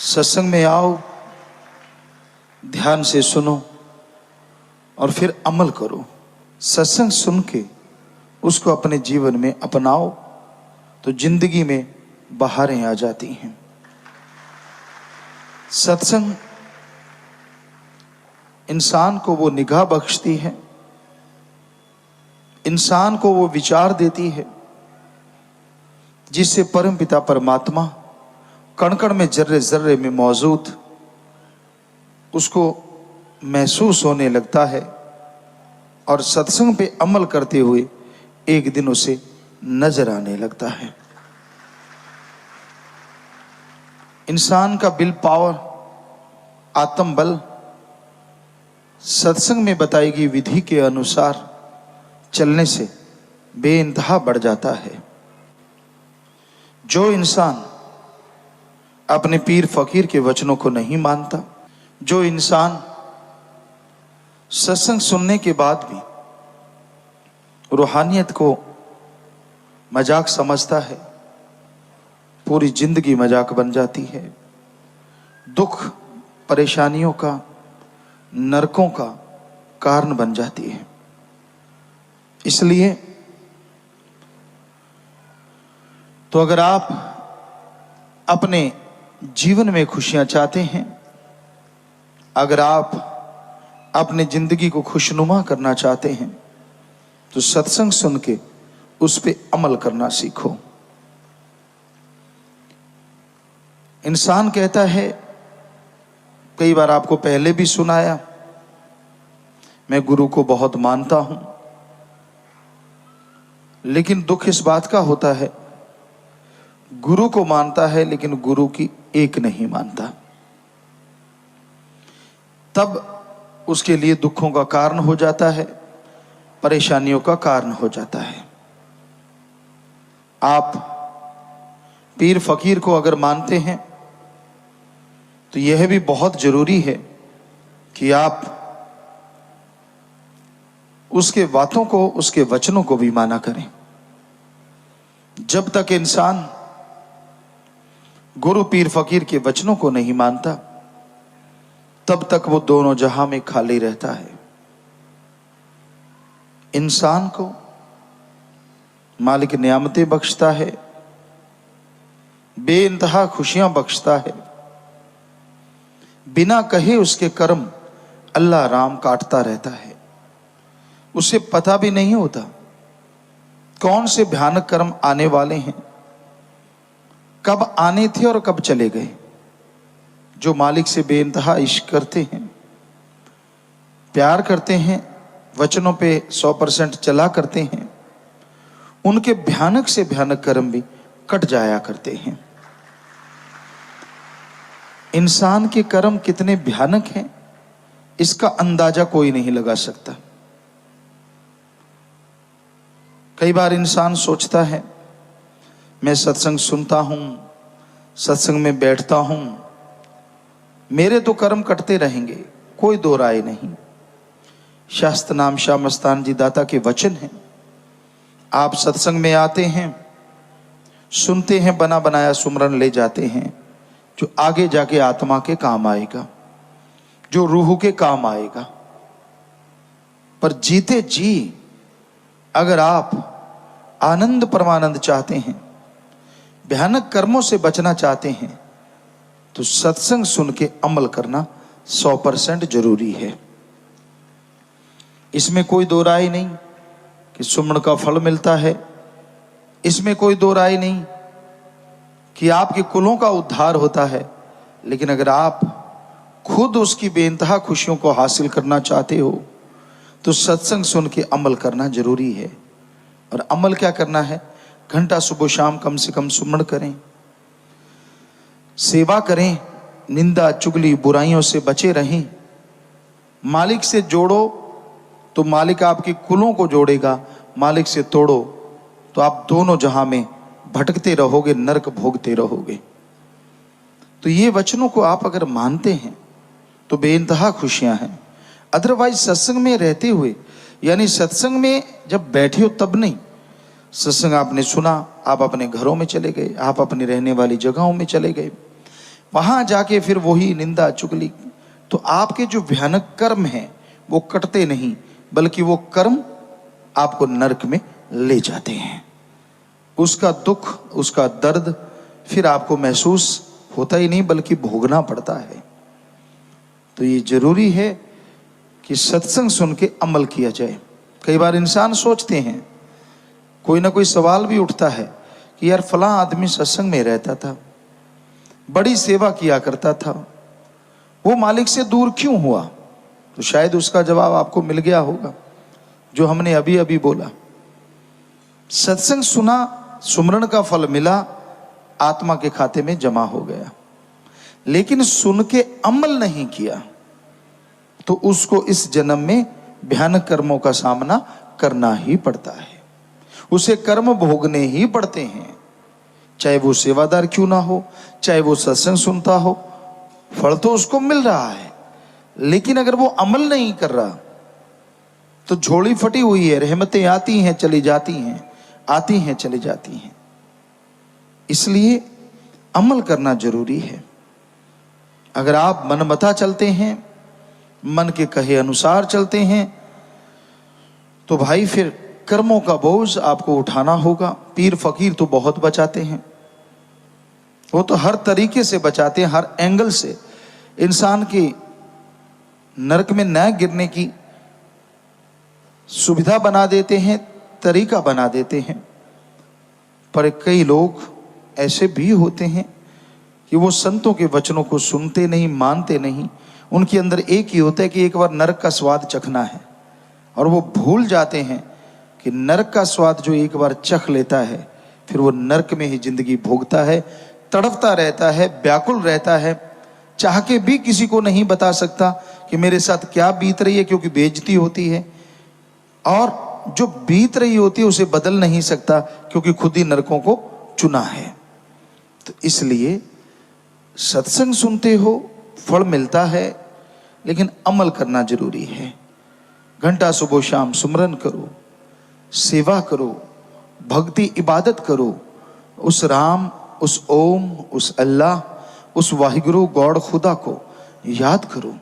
सत्संग में आओ, ध्यान से सुनो और फिर अमल करो। सत्संग सुन के उसको अपने जीवन में अपनाओ तो जिंदगी में बहारें आ जाती हैं। सत्संग इंसान को वो निगाह बख्शती है, इंसान को वो विचार देती है जिससे परम पिता परमात्मा कण कण में, जर्रे जर्रे में मौजूद उसको महसूस होने लगता है और सत्संग पे अमल करते हुए एक दिन उसे नजर आने लगता है। इंसान का विल पावर, आत्म बल सत्संग में बताई गई विधि के अनुसार चलने से बेइंतहा बढ़ जाता है। जो इंसान अपने पीर फकीर के वचनों को नहीं मानता, जो इंसान सत्संग सुनने के बाद भी रूहानियत को मजाक समझता है, पूरी जिंदगी मजाक बन जाती है। दुख परेशानियों का, नरकों का कारण बन जाती है। इसलिए तो अगर आप अपने जीवन में खुशियां चाहते हैं, अगर आप अपने जिंदगी को खुशनुमा करना चाहते हैं, तो सत्संग सुन के उस पे अमल करना सीखो। इंसान कहता है, कई बार आपको पहले भी सुनाया, मैं गुरु को बहुत मानता हूं, लेकिन दुख इस बात का होता है गुरु को मानता है लेकिन गुरु की एक नहीं मानता। तब उसके लिए दुखों का कारण हो जाता है, परेशानियों का कारण हो जाता है। आप पीर फकीर को अगर मानते हैं तो यह भी बहुत जरूरी है कि आप उसके बातों को, उसके वचनों को भी माना करें। जब तक इंसान गुरु पीर फकीर के वचनों को नहीं मानता, तब तक वो दोनों जहां में खाली रहता है। इंसान को मालिक नियामतें बख्शता है, बेइंतहा खुशियां बख्शता है, बिना कहे उसके कर्म अल्लाह राम काटता रहता है। उसे पता भी नहीं होता कौन से भयानक कर्म आने वाले हैं, कब आने थे और कब चले गए। जो मालिक से बेइंतहा इश्क करते हैं, प्यार करते हैं, वचनों पे 100% चला करते हैं, उनके भयानक से भयानक कर्म भी कट जाया करते हैं। इंसान के कर्म कितने भयानक हैं, इसका अंदाजा कोई नहीं लगा सकता। कई बार इंसान सोचता है, मैं सत्संग सुनता हूं, सत्संग में बैठता हूं, मेरे तो कर्म कटते रहेंगे, कोई दो राय नहीं। शास्त्र नाम शाह मस्तान जी दाता के वचन हैं। आप सत्संग में आते हैं, सुनते हैं, बना बनाया सुमरन ले जाते हैं, जो आगे जाके आत्मा के काम आएगा, जो रूह के काम आएगा। पर जीते जी अगर आप आनंद परमानंद चाहते हैं, भयानक कर्मों से बचना चाहते हैं, तो सत्संग सुन के अमल करना 100% जरूरी है। इसमें कोई दो राय नहीं कि सुमन का फल मिलता है, इसमें कोई दो राय नहीं कि आपके कुलों का उद्धार होता है। लेकिन अगर आप खुद उसकी बेइंतहा खुशियों को हासिल करना चाहते हो तो सत्संग सुन के अमल करना जरूरी है। और अमल क्या करना है? घंटा सुबह शाम कम से कम सुमन करें, सेवा करें, निंदा चुगली बुराइयों से बचे रहें। मालिक से जोड़ो तो मालिक आपके कुलों को जोड़ेगा, मालिक से तोड़ो तो आप दोनों जहां में भटकते रहोगे, नरक भोगते रहोगे। तो ये वचनों को आप अगर मानते हैं तो बेइंतहा खुशियां हैं। अदरवाइज सत्संग में रहते हुए, यानी सत्संग में जब बैठे हो तब नहीं, सत्संग आपने सुना, आप अपने घरों में चले गए, आप अपनी रहने वाली जगहों में चले गए, वहां जाके फिर वही निंदा चुगली, तो आपके जो भयानक कर्म हैं वो कटते नहीं, बल्कि वो कर्म आपको नरक में ले जाते हैं। उसका दुख, उसका दर्द फिर आपको महसूस होता ही नहीं, बल्कि भोगना पड़ता है। तो ये जरूरी है कि सत्संग सुन के अमल किया जाए। कई बार इंसान सोचते हैं, कोई ना कोई सवाल भी उठता है कि यार फलां आदमी सत्संग में रहता था, बड़ी सेवा किया करता था, वो मालिक से दूर क्यों हुआ? तो शायद उसका जवाब आपको मिल गया होगा, जो हमने अभी अभी बोला। सत्संग सुना, सुमरण का फल मिला, आत्मा के खाते में जमा हो गया, लेकिन सुन के अमल नहीं किया तो उसको इस जन्म में भयानक कर्मों का सामना करना ही पड़ता है। उसे कर्म भोगने ही पड़ते हैं, चाहे वो सेवादार क्यों ना हो, चाहे वो सत्संग सुनता हो, फल तो उसको मिल रहा है। लेकिन अगर वो अमल नहीं कर रहा तो झोली फटी हुई है, रहमतें आती हैं चली जाती हैं, आती हैं चली जाती हैं। इसलिए अमल करना जरूरी है। अगर आप मनमता चलते हैं, मन के कहे अनुसार चलते हैं, तो भाई फिर कर्मों का बोझ आपको उठाना होगा। पीर फकीर तो बहुत बचाते हैं, वो तो हर तरीके से बचाते हैं, हर एंगल से इंसान की नरक में न गिरने की सुविधा बना देते हैं, तरीका बना देते हैं। पर कई लोग ऐसे भी होते हैं कि वो संतों के वचनों को सुनते नहीं, मानते नहीं। उनके अंदर एक ही होता है कि एक बार नरक का स्वाद चखना है, और वो भूल जाते हैं कि नरक का स्वाद जो एक बार चख लेता है, फिर वो नरक में ही जिंदगी भोगता है, तड़पता रहता है, व्याकुल रहता है, चाह के भी किसी को नहीं बता सकता कि मेरे साथ क्या बीत रही है, क्योंकि बेइज्जती होती है। और जो बीत रही होती है उसे बदल नहीं सकता, क्योंकि खुद ही नरकों को चुना है। तो इसलिए सत्संग सुनते हो, फल मिलता है, लेकिन अमल करना जरूरी है। घंटा सुबह शाम सुमरन करो, सेवा करो, भक्ति इबादत करो, उस राम, उस ओम, उस अल्लाह, उस वाहिगुरु गॉड खुदा को याद करो।